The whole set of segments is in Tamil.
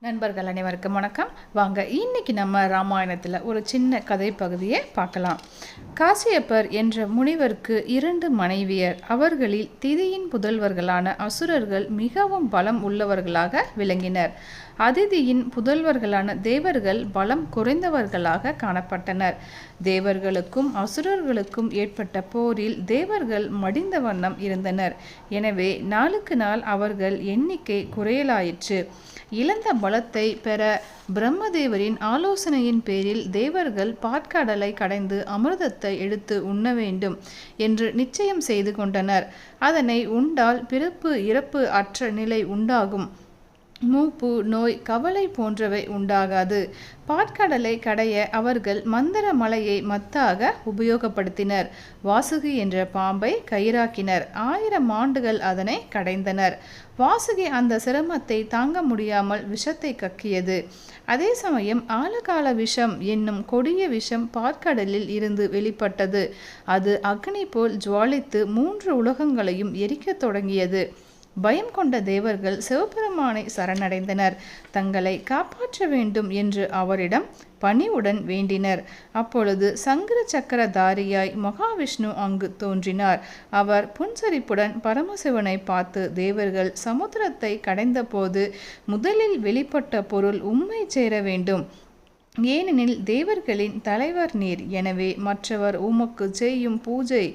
நண்பர்கள் அனைவருக்கும் வணக்கம். வாங்க இன்னைக்கு நம்ம ராமாயணத்தில் ஒரு சின்ன கதை பகுதியை பார்க்கலாம். காசியப்பர் என்ற முனிவருக்கு 2 மனைவியர். அவர்களில் திதியின் புதல்வர்களான அசுரர்கள் மிகவும் பலம் உள்ளவர்களாக விளங்கினர். அதிதியின் புதல்வர்களான தேவர்கள் பலம் குறைந்தவர்களாக காணப்பட்டனர். தேவர்களுக்கும் அசுரர்களுக்கும் ஏற்பட்ட போரில் தேவர்கள் மடிந்த வண்ணம் இருந்தனர். எனவே நாளுக்கு நாள் அவர்கள் எண்ணிக்கை குறையலாயிற்று. இழந்த பலத்தை பெற பிரம்மதேவரின் ஆலோசனையின் பேரில் தேவர்கள் பாற்கடலை கடைந்து அமிர்தத்தை எடுத்து உண்ண வேண்டும் என்று நிச்சயம் செய்து கொண்டனர். அதனை உண்டால் பிறப்பு இறப்பு அற்ற நிலை உண்டாகும். மூப்பு, நோய், கவலை போன்றவை உண்டாகாது. பாற்கடலை கடைய அவர்கள் மந்தர மலையை மத்தாக உபயோகப்படுத்தினர். வாசுகி என்ற பாம்பை கயிறாக்கினர். 1000 ஆண்டுகள் அதனை கடைந்தனர். வாசுகி அந்த சிரமத்தை தாங்க முடியாமல் விஷத்தை கக்கியது. அதே சமயம் ஆலகால விஷம் என்னும் கொடிய விஷம் பாற்கடலில் இருந்து வெளிப்பட்டது. அது அக்னி போல் ஜுவாலித்து 3 உலகங்களையும் எரிக்கத் தொடங்கியது. பயம் கொண்ட தேவர்கள் சிவபெருமானை சரணடைந்தனர். தங்களை காப்பாற்ற வேண்டும் என்று அவரிடம் பணிவுடன் வேண்டினர். அப்பொழுது சங்கர சக்கரதாரியாய் மகாவிஷ்ணு அங்கு தோன்றினார். அவர் புன்சரிப்புடன் பரமசிவனை பார்த்து, தேவர்கள் சமுத்திரத்தை கடைந்தபோது முதலில் வெளிப்பட்ட பொருள் உம்மை சேர வேண்டும். ஏனெனில் தேவர்களின் தலைவர் நீர். எனவே மற்றவர் உமக்கு செய்யும் பூஜை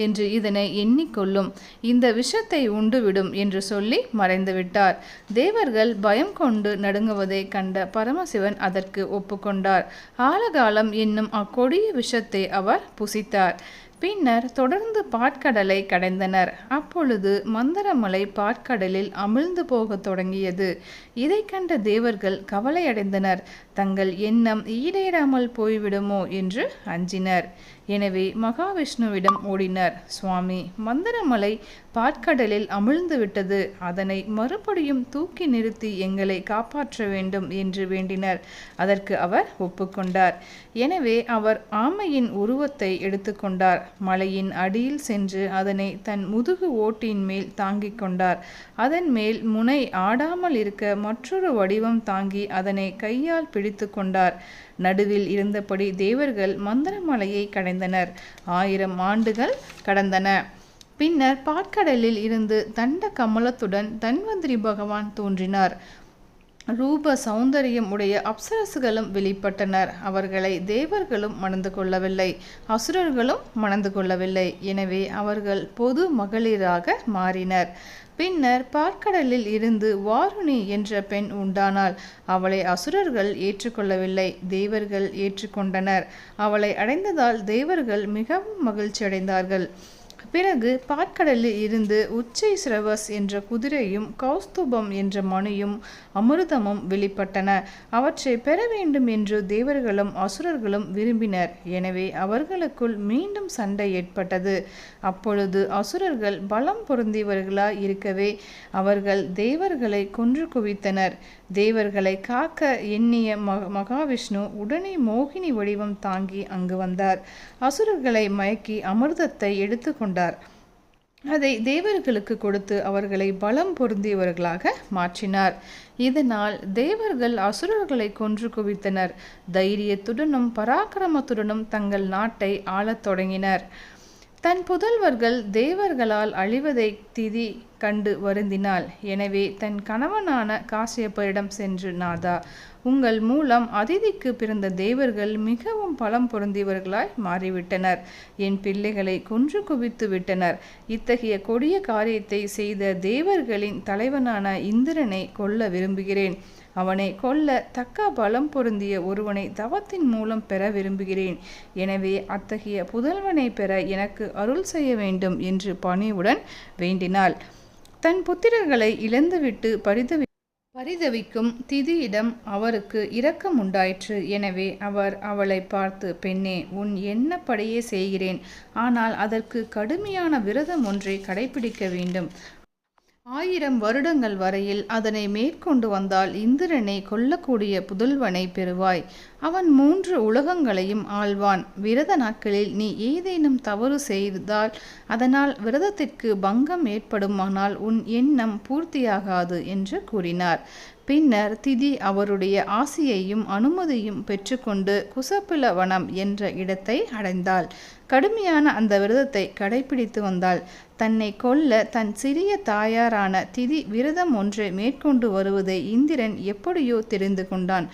என்று இதனை எண்ணிக்கொள்ளும். இந்த விஷத்தை உண்டுவிடும் என்று சொல்லி மறைந்துவிட்டார். தேவர்கள் பயம் கொண்டு நடுங்குவதை கண்ட பரமசிவன் அதற்கு ஒப்புக்கொண்டார். ஆலகாலம் என்னும் அக்கொடிய விஷத்தை அவர் புசித்தார். பின்னர் தொடர்ந்து பாற்கடலை கடைந்தனர். அப்பொழுது மந்தரமலை பாற்கடலில் அமிழ்ந்து போகத் தொடங்கியது. இதை கண்ட தேவர்கள் கவலையடைந்தனர். தங்கள் எண்ணம் ஈடேறாமல் போய்விடுமோ என்று அஞ்சினர். எனவே மகாவிஷ்ணுவிடம் ஓடினர். சுவாமி, மந்தரமலை பாற்கடலில் அமிழ்ந்து விட்டது. அதனை மறுபடியும் தூக்கி நிறுத்தி எங்களை காப்பாற்ற வேண்டும் என்று வேண்டினர். அதற்கு அவர் ஒப்புக்கொண்டார். எனவே அவர் ஆமையின் உருவத்தை எடுத்துக்கொண்டார். மலையின் அடியில் சென்று அதனை தன் முதுகு ஓட்டின் மேல் தாங்கிக் கொண்டார். அதன் மேல் முனை ஆடாமல் இருக்க மற்றொரு வடிவம் தாங்கி அதனை கையால் பிடித்து கொண்டார். நடுவில் இருந்தபடி தேவர்கள் மந்தரமலையை கடைந்தனர். 1000 ஆண்டுகள் கடந்தன. பின்னர் பாற்கடலில் இருந்து தண்ட கமலத்துடன் தன்வந்திரி பகவான் தோன்றினார். ரூப சௌந்தரியம் உடைய அப்சரசுகளும் வெளிப்பட்டனர். அவர்களை தேவர்களும் மணந்து கொள்ளவில்லை, அசுரர்களும் மணந்து கொள்ளவில்லை. எனவே அவர்கள் பொது மகளிராக மாறினர். பின்னர் பாற்கடலில் இருந்து வாருணி என்ற பெண் உண்டானாள். அவளை அசுரர்கள் ஏற்றுக்கொள்ளவில்லை, தேவர்கள் ஏற்றுக்கொண்டனர். அவளை அடைந்ததால் தேவர்கள் மிகவும் மகிழ்ச்சி அடைந்தார்கள். பிறகு பாற்கடலில் இருந்து உச்சை சிரவஸ் என்ற குதிரையும் கௌஸ்துபம் என்ற மணியும் அமிர்தமும் வெளிப்பட்டன. அவற்றை பெற வேண்டும் என்று தேவர்களும் அசுரர்களும் விரும்பினர். எனவே அவர்களுக்குள் மீண்டும் சண்டை ஏற்பட்டது. அப்பொழுது அசுரர்கள் பலம் பொருந்தியவர்களாய் இருக்கவே அவர்கள் தேவர்களை கொன்று குவித்தனர். தேவர்களை காக்க எண்ணிய மகாவிஷ்ணு உடனே மோகினி வடிவம் தாங்கி அங்கு வந்தார். அசுரர்களை மயக்கி அமிர்தத்தை எடுத்து கொண்டார். அதை தேவர்களுக்கு கொடுத்து அவர்களை பலம் பொருந்தியவர்களாக மாற்றினார். இதனால் தேவர்கள் அசுரர்களை கொன்று குவித்தனர். தைரியத்துடனும் பராக்கிரமத்துடனும் தங்கள் நாட்டை ஆளத் தொடங்கினர். தன் புதல்வர்கள் தேவர்களால் அழிவதை திதி கண்டு வருந்தினாள். எனவே தன் கணவனான காசியப்பரிடம் சென்று, நாதா, உங்கள் மூலம் அதிதிக்கு பிறந்த தேவர்கள் மிகவும் பலம் பொருந்தியவர்களாய் மாறிவிட்டனர். என் பிள்ளைகளை கொன்று குவித்து விட்டனர். இத்தகைய கொடிய காரியத்தை செய்த தேவர்களின் தலைவனான இந்திரனை கொல்ல விரும்புகிறேன். அவனை கொல்ல தக்க பலம் பொருந்திய ஒருவனை தவத்தின் மூலம் பெற விரும்புகிறேன். எனவே அத்தகைய புதல்வனை பெற எனக்கு அருள் செய்ய வேண்டும் என்று பணிவுடன் வேண்டினாள். தன் புத்திரர்களை இழந்துவிட்டு பரிதவிக்கும் திதியிடம் அவருக்கு இரக்கம் உண்டாயிற்று. எனவே அவர் அவளை பார்த்து, பெண்ணே, உன் எண்ணப்படியே செய்கிறேன். ஆனால் அதற்கு கடுமையான விரதம் ஒன்றை கடைபிடிக்க வேண்டும். 1000 வருடங்கள் வரையில் அதனை மேற்கொண்டு வந்தால் இந்திரனை கொல்லக்கூடிய புதல்வனை பெறுவாய். அவன் 3 உலகங்களையும் ஆள்வான். விரத நாட்களில் நீ ஏதேனும் தவறு செய்தால் அதனால் விரதத்திற்கு பங்கம் ஏற்படுமானால் உன் எண்ணம் பூர்த்தியாகாது என்று கூறினார். பின்னர் திதி அவருடைய ஆசியையும் அனுமதியும் பெற்றுக்கொண்டு குசப்பில வனம் என்ற இடத்தை அடைந்தாள். கடுமையான அந்த விரதத்தை கடைபிடித்து வந்தாள். தன்னை கொல்ல தன் சிறிய தாயாரான திதி விரதம் ஒன்றை மேற்கொண்டு வருவதை இந்திரன் எப்படியோ தெரிந்து கொண்டான்.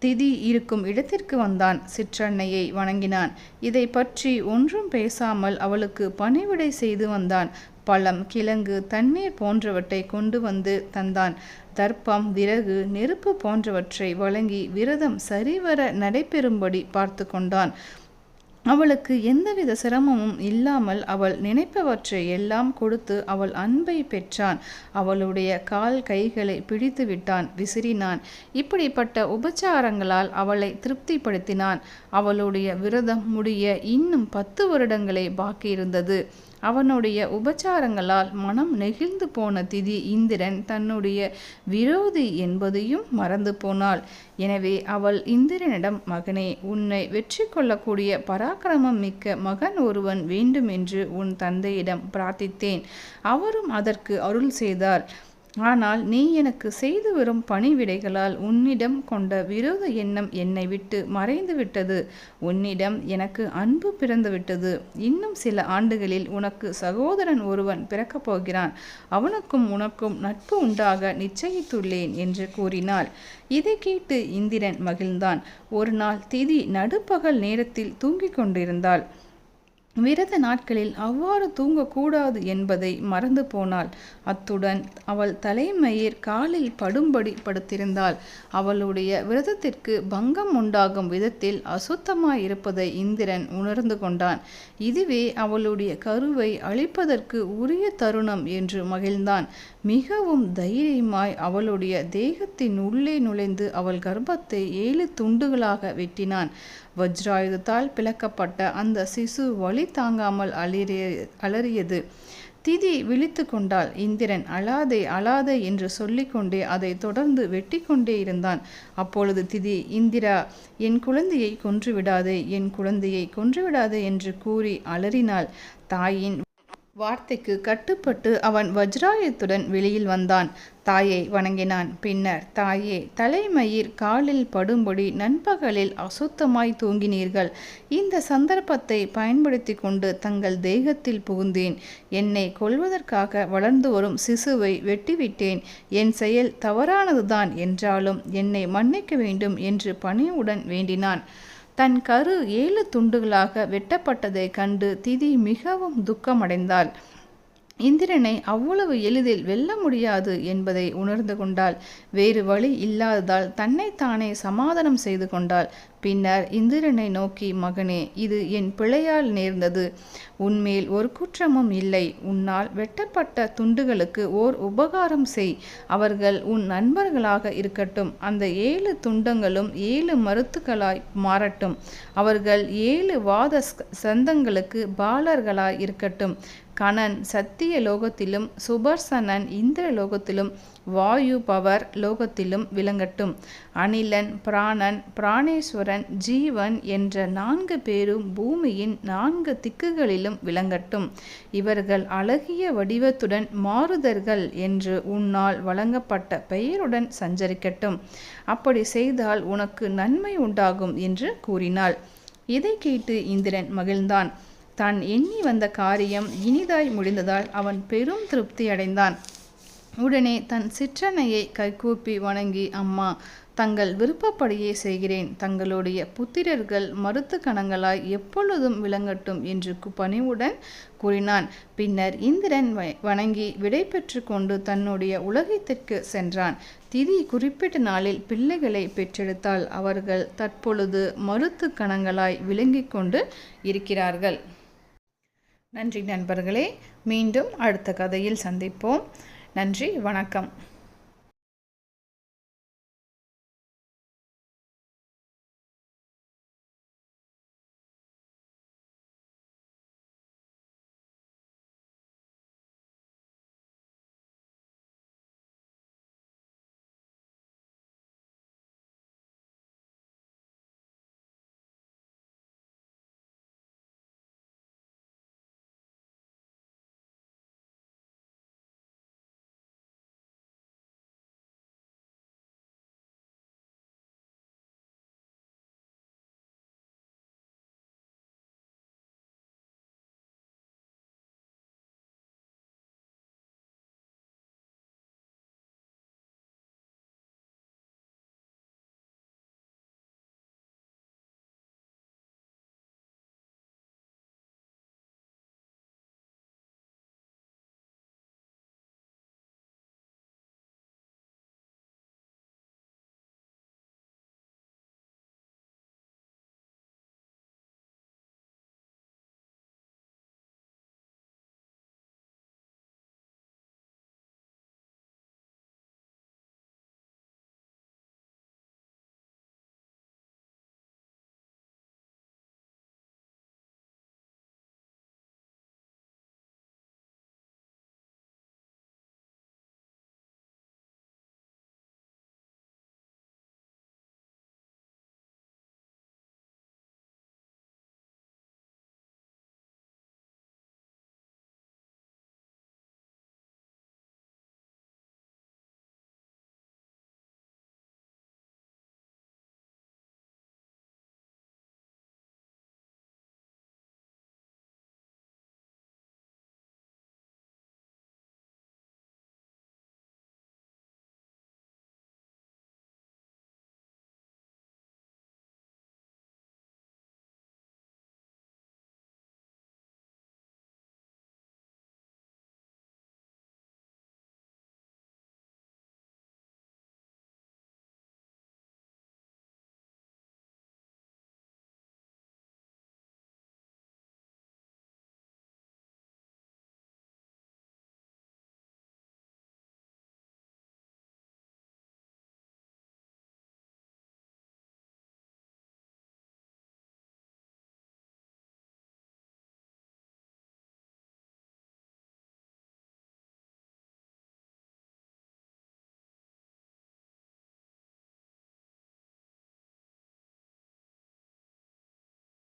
திதி இருக்கும் இடத்திற்கு வந்தான். சிற்றன்னையை வணங்கினான். இதை பற்றி ஒன்றும் பேசாமல் அவளுக்கு பணிவிடை செய்து வந்தான். பழம், கிழங்கு, தண்ணீர் போன்றவற்றை கொண்டு வந்து தந்தான். தர்ப்பம், விறகு, நெருப்பு போன்றவற்றை வழங்கி விரதம் சரிவர நடைபெறும்படி பார்த்து கொண்டான். அவளுக்கு எந்தவித சிரமமும் இல்லாமல் அவள் நினைப்பவற்றை எல்லாம் கொடுத்து அவள் அன்பை பெற்றான். அவளுடைய கால் கைகளை பிடித்து விட்டான், விசிறினான். இப்படிப்பட்ட உபச்சாரங்களால் அவளை திருப்திப்படுத்தினான். அவளுடைய விரதம் முடிய இன்னும் 10 வருடங்களே பாக்கியிருந்தது. அவனுடைய உபச்சாரங்களால் மனம் நெகிழ்ந்து போன திதி இந்திரன் தன்னுடைய விரோதி என்பதையும் மறந்து போனாள். எனவே அவள் இந்திரனிடம், மகனே, உன்னை வெற்றி கொள்ளக்கூடிய பராக்கிரமம் மிக்க மகன் ஒருவன் வேண்டும் என்று உன் தந்தையிடம் பிரார்த்தித்தேன். அவரும் அதற்கு அருள் செய்தார். ஆனால் நீ எனக்கு செய்து வரும் பணிவிடைகளால் உன்னிடம் கொண்ட விரோத எண்ணம் என்னை விட்டு மறைந்து விட்டது. உன்னிடம் எனக்கு அன்பு பிறந்து விட்டது. இன்னும் சில ஆண்டுகளில் உனக்கு சகோதரன் ஒருவன் பிறக்கப் போகிறான். அவனுக்கும் உனக்கும் நட்பு உண்டாக நிச்சயித்துள்ளேன் என்று கூறினாள். இதை கேட்டு இந்திரன் மகிழ்ந்தான். ஒரு நாள் திதி நடுப்பகல் நேரத்தில் தூங்கிக் கொண்டிருந்தாள். விரத நாட்களில் அவ்வாறு தூங்கக்கூடாது என்பதை மறந்து போனாள். அத்துடன் அவள் தலைமயிர் காலில் படும்படி படுத்திருந்தாள். அவளுடைய விரதத்திற்கு பங்கம் உண்டாகும் விதத்தில் அசுத்தமாயிருப்பதை இந்திரன் உணர்ந்து கொண்டான். இதுவே அவளுடைய கருவை அழிப்பதற்கு உரிய தருணம் என்று மகிழ்ந்தான். மிகவும் தைரியமாய் அவளுடைய தேகத்தின் உள்ளே நுழைந்து அவள் கர்ப்பத்தை 7 துண்டுகளாக வெட்டினான். வஜ்ராயுதத்தால் பிளக்கப்பட்ட அந்த சிசு வலி தாங்காமல் அலறியது. திதி விழித்து கொண்டாள். இந்திரன் அழாதே அழாதே என்று சொல்லிக்கொண்டே அதை தொடர்ந்து வெட்டி கொண்டே இருந்தான். அப்பொழுது திதி, இந்திரா, என் குழந்தையை கொன்றுவிடாதே, என் குழந்தையை கொன்றுவிடாதே என்று கூறி அலறினாள். தாயின் வார்த்தைக்கு கட்டுப்பட்டு அவன் வஜ்ராயுத்துடன் வெளியில் வந்தான். தாயை வணங்கினான். பின்னர், தாயே, தலைமயிர் காலில் படும்படி நண்பகலில் அசுத்தமாய் தூங்கினீர்கள். இந்த சந்தர்ப்பத்தை பயன்படுத்தி கொண்டு தங்கள் தேகத்தில் புகுந்தேன். என்னை கொல்வதற்காக வளர்ந்து வரும் சிசுவை வெட்டிவிட்டேன். என் செயல் தவறானதுதான் என்றாலும் என்னை மன்னிக்க வேண்டும் என்று பணிவுடன் வேண்டினான். தன் கரு 7 துண்டுகளாக வெட்டப்பட்டதை கண்டு திதி மிகவும் துக்கமடைந்தாள். இந்திரனை அவ்வளவு எளிதில் வெல்ல முடியாது என்பதை உணர்ந்து கொண்டாள். வேறு வழி இல்லாததால் தன்னைத்தானே சமாதானம் செய்து கொண்டாள். பின்னர் இந்திரனை நோக்கி, மகனே, இது என் பிழையால் நேர்ந்தது. உன்மேல் ஒரு குற்றமும் இல்லை. உன்னால் வெட்டப்பட்ட துண்டுகளுக்கு ஓர் உபகாரம் செய். அவர்கள் உன் நண்பர்களாக இருக்கட்டும். அந்த 7 துண்டங்களும் 7 மருத்துக்களாய் மாறட்டும். அவர்கள் 7 வாத சந்தங்களுக்கு பாலர்களாய் இருக்கட்டும். கணன் சத்திய லோகத்திலும், சுபர்சனன் இந்திர லோகத்திலும், வாயு பவர் லோகத்திலும் விளங்கட்டும். அனிலன், பிராணன், பிராணேஸ்வரன், ஜீவன் என்ற 4 பேரும் பூமியின் 4 திக்குகளிலும் விளங்கட்டும். இவர்கள் அழகிய வடிவத்துடன் மாருதர்கள் என்று உன்னால் வழங்கப்பட்ட பெயருடன் சஞ்சரிக்கட்டும். அப்படி செய்தால் உனக்கு நன்மை உண்டாகும் என்று கூறினாள். இதை கேட்டு இந்திரன் மகிழ்ந்தான். தான் எண்ணி வந்த காரியம் இனிதாய் முடிந்ததால் அவன் பெரும் திருப்தி அடைந்தான். உடனே தன் சிற்றன்னையை கைகூப்பி வணங்கி, அம்மா, தங்கள் விருப்பப்படியே செய்கிறேன். தங்களுடைய புத்திரர்கள் மருத்து கணங்களாய் எப்பொழுதும் விளங்கட்டும் என்று பணிவுடன் கூறினான். பின்னர் இந்திரன் வணங்கி விடை பெற்று கொண்டு தன்னுடைய உலகத்திற்கு சென்றான். திதி குறிப்பிட்ட நாளில் பிள்ளைகளை பெற்றெடுத்தால் அவர்கள் தற்பொழுது மருத்து கணங்களாய் விளங்கிக் கொண்டு இருக்கிறார்கள். நன்றி நண்பர்களே. மீண்டும் அடுத்த கதையில் சந்திப்போம். நன்றி, வணக்கம்.